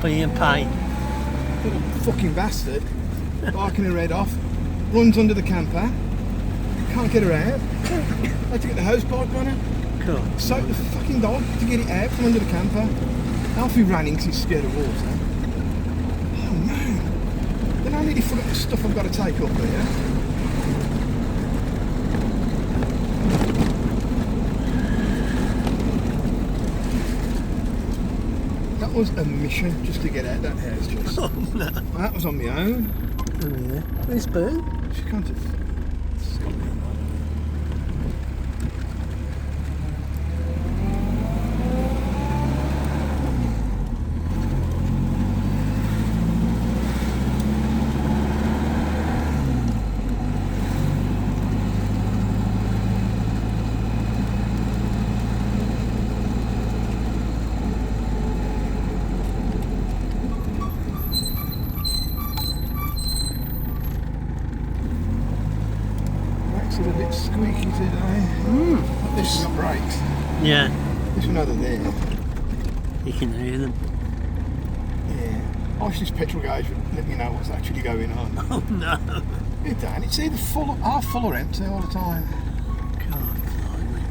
being paid. Little fucking bastard. Barking her head off. Runs under the camper. Can't get her out. I had to get the hose pipe on her. Cool. Soak the fucking dog to get it out from under the camper. Alfie ran in because he's scared of water. Oh man. Then I nearly forgot the stuff I've got to take up here. That was a mission just to get out that house just. Oh no. That was on my own. Oh yeah. Where's Boo? She can't have stop me. Brakes are a bit squeaky today. This has got brakes. Yeah. This one over there. You can hear them. Yeah. I wish this petrol gauge would let me know what's actually going on. Oh no. It don't. It's either half full or empty all the time. God, blimey.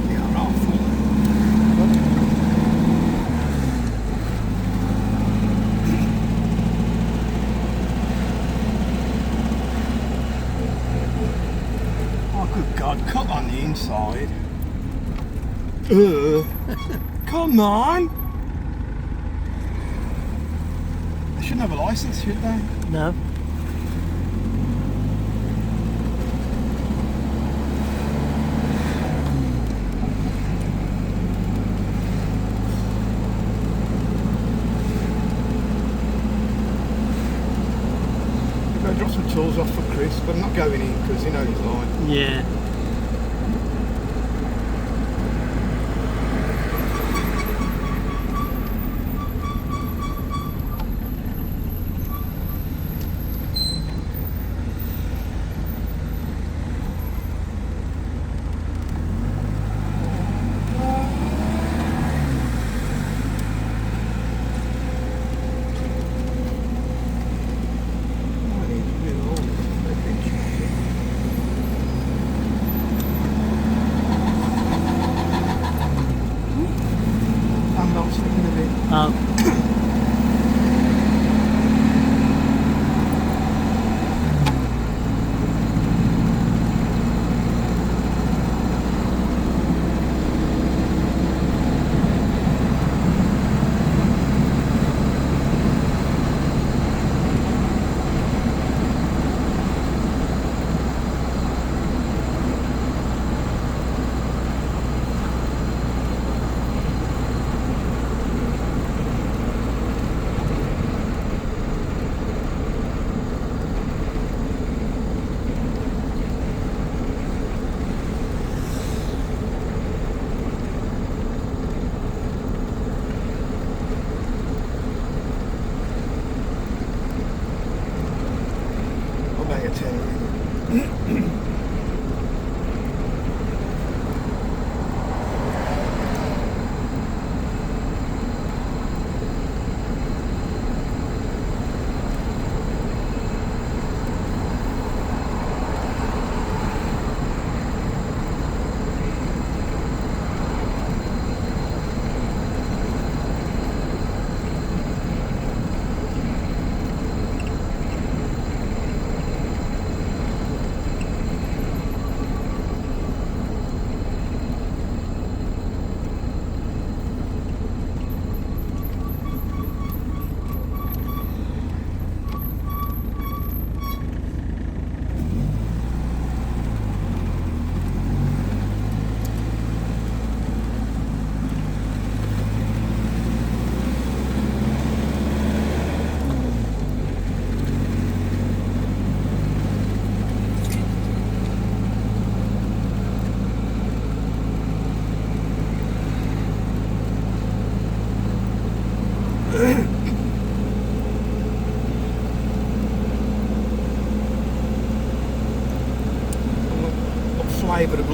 Yeah, half full. Oh, good God, cut on the inside. Come on! They shouldn't have a licence, should they? No. I'm going to drop some tools off for Chris, but I'm not going in because you know he's lying. Yeah. I'm not sticking a bit. Oh.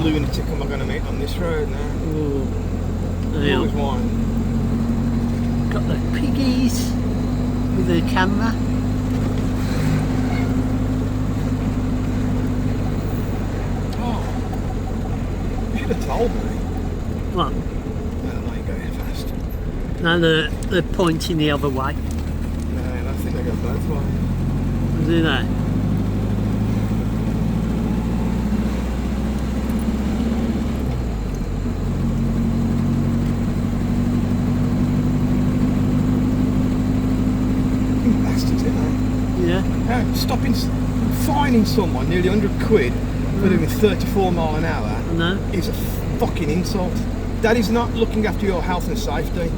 lunatic am I going to meet on this road now? Ooh. There's always Yeah. one. Got the piggies with the camera. Oh, you should have told me. What? No, no, you're going fast. No, they're pointing the other way. No, I think they go both ways. Do they? Bastards, ain't Yeah. they? Stopping, fining someone nearly 100 quid for doing 34 mile an hour No. is a fucking insult. That is not looking after your health and safety.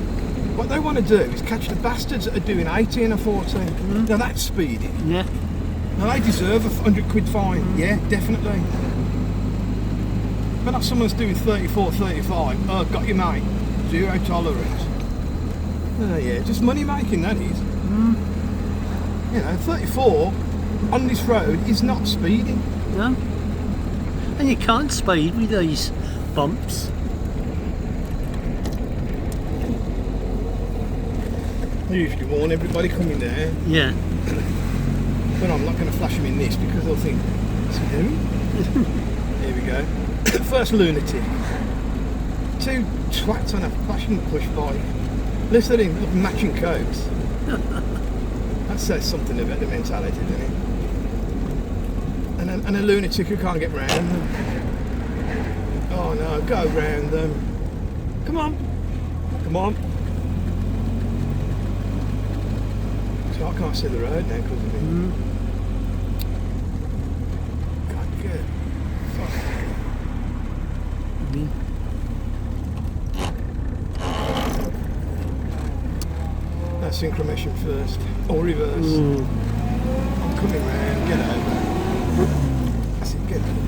What they want to do is catch the bastards that are doing 18 or 14. Now that's speeding. Yeah. Now they deserve a 100 quid fine. Yeah, definitely. But not someone's doing 34, 35. Oh, got you, mate. Zero tolerance. Oh, yeah, just money making, that is. You know, 34 on this road is not speeding. No. And you can't speed with these bumps. I usually warn everybody coming there, Yeah. but I'm not going to flash them in this because they'll think, what's he doing? Here we go. First lunatic. Two twats on a flashing push bike. Listening, look, matching coats. That says something about the mentality, doesn't it? And a lunatic who can't get round them. Oh no, go round them. Come on. Come on. So I can't see the road now because of it. God, good. Fuck. That's incrementation first. Or reverse. Ooh. I'm coming round, get over. That's it, get over.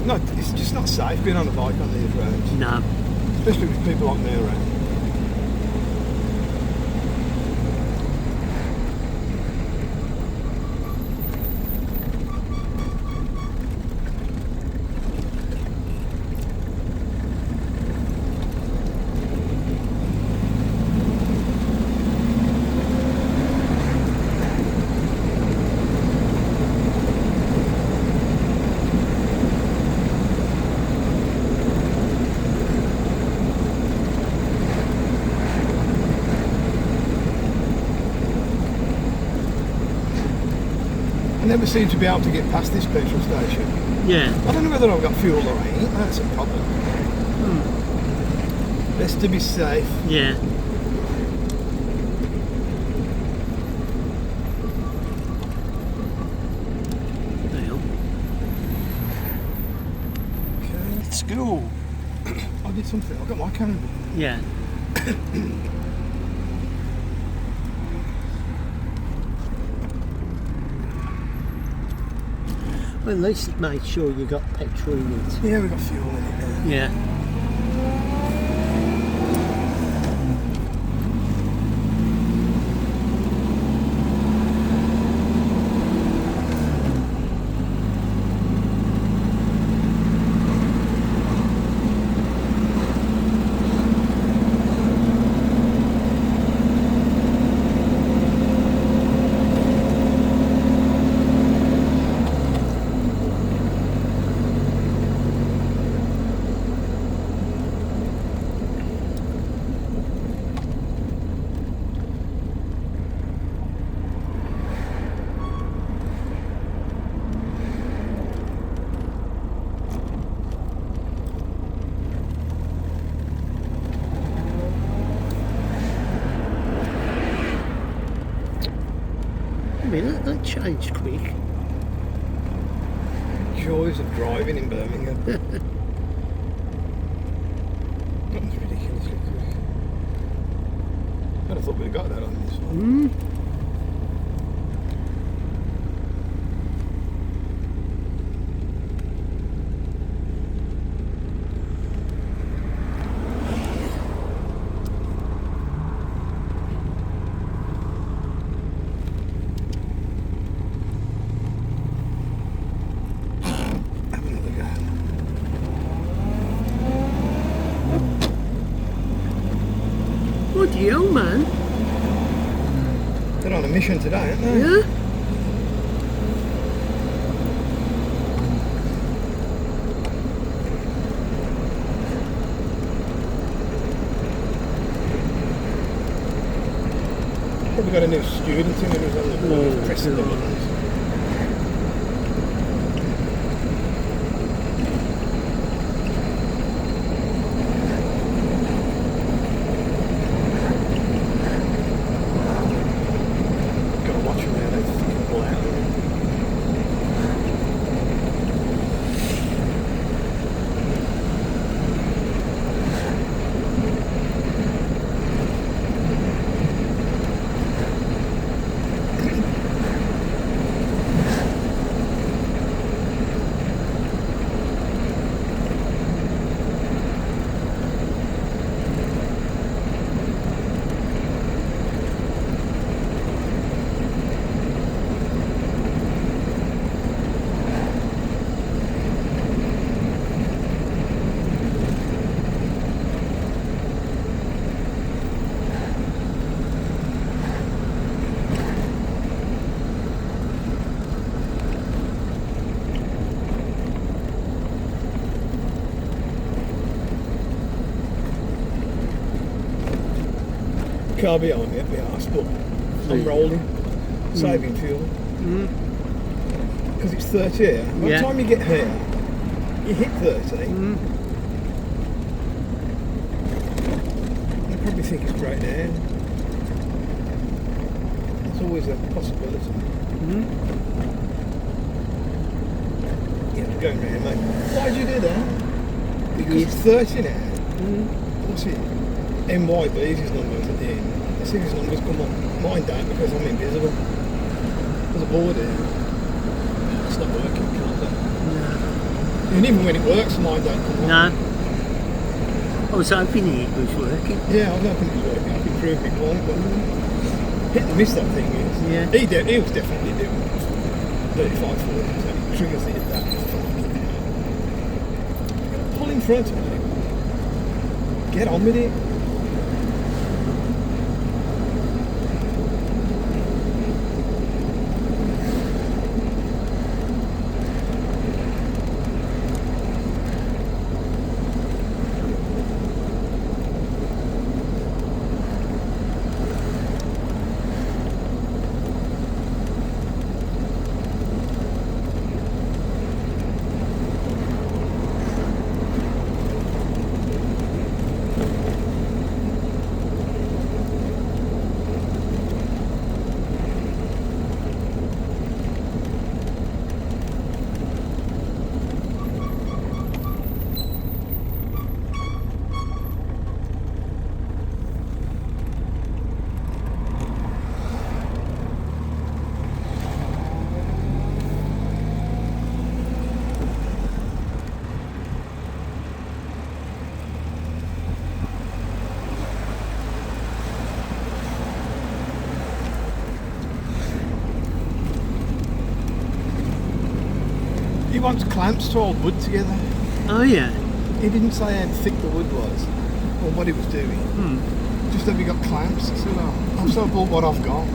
No, it's just not safe being on a bike on these roads. No. Especially with people like me around. I never seem to be able to get past this petrol station. Yeah. I don't know whether I've got fuel or ain't. That's a problem. Best to be safe. Yeah. Well, Okay, let's go. I did something. I got my calendar. yeah. Well, at least it made sure you got petrol in it. Yeah, we got fuel in it now. Yeah. I mean, that changed quick. Joys of driving in Birmingham. That was ridiculously quick. I'd have thought we'd got that on this one. radio, man. They're on a mission today, aren't they? Yeah. Probably got a new student in who's on the board, pressing the God. buttons. Gotta watch them now, they fucking pull out. Car behind me at the arse, but I'm rolling, saving fuel. Because it's 30 here. By the time you get here, you hit 30. You probably think it's great there. It's always a possibility. Yeah, I'm going round, mate. Why'd you do that? Because it's 30 now. What's it? MYB's his numbers at the end. I see his numbers come up. Mine don't because I'm invisible. There's a board here. It's not working, can't it? No. And even when it works, mine don't come up. No. I was hoping it was working. Yeah, I was hoping it was working. I could prove me wrong, but hit and miss that thing is. Yeah. He was definitely doing 35, 40, so he triggers it at that. Pull in front of me. Get on with it. He wants clamps to hold wood together. Oh yeah. He didn't say how thick the wood was or what he was doing. Just that we got clamps. So I've sort of bought what I've got.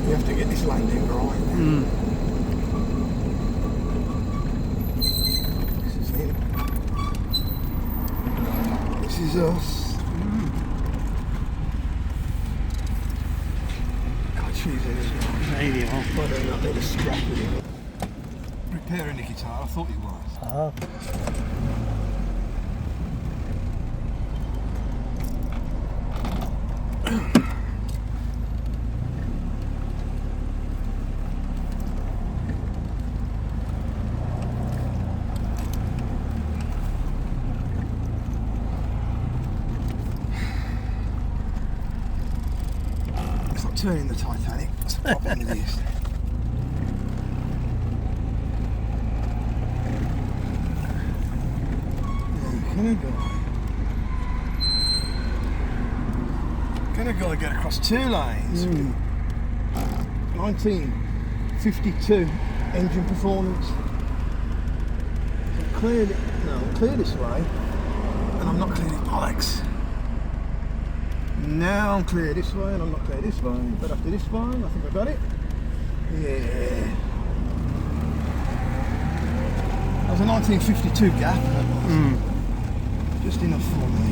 You have to get this landing right. is us. Can't choose anything. Radio. I don't know, need a strap with it. Repairing the guitar, I thought it was. Ah. It's not turning the Titanic, that's the problem with this. Can a guy get across 2 lanes? 1952 engine performance. So I'm clear this way, and I'm not clear this bollocks. Now I'm clear this way, and I'm not clear this way. But after this one, I think I got it. Yeah. That was a 1952 gap. That was. Just enough for me.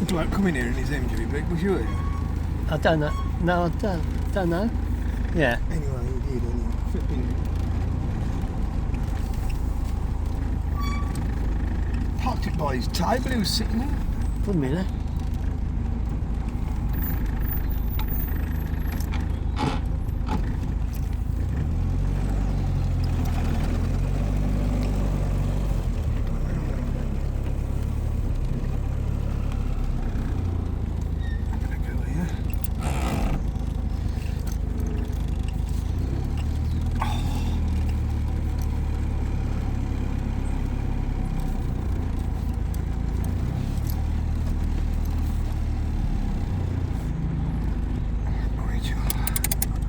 The bloke coming here in his MG big, was you here? I don't know. No, I don't know. Yeah. Anyway, he did, anyway. Flipping. Parked it by his table, he was sitting there. Wait a minute.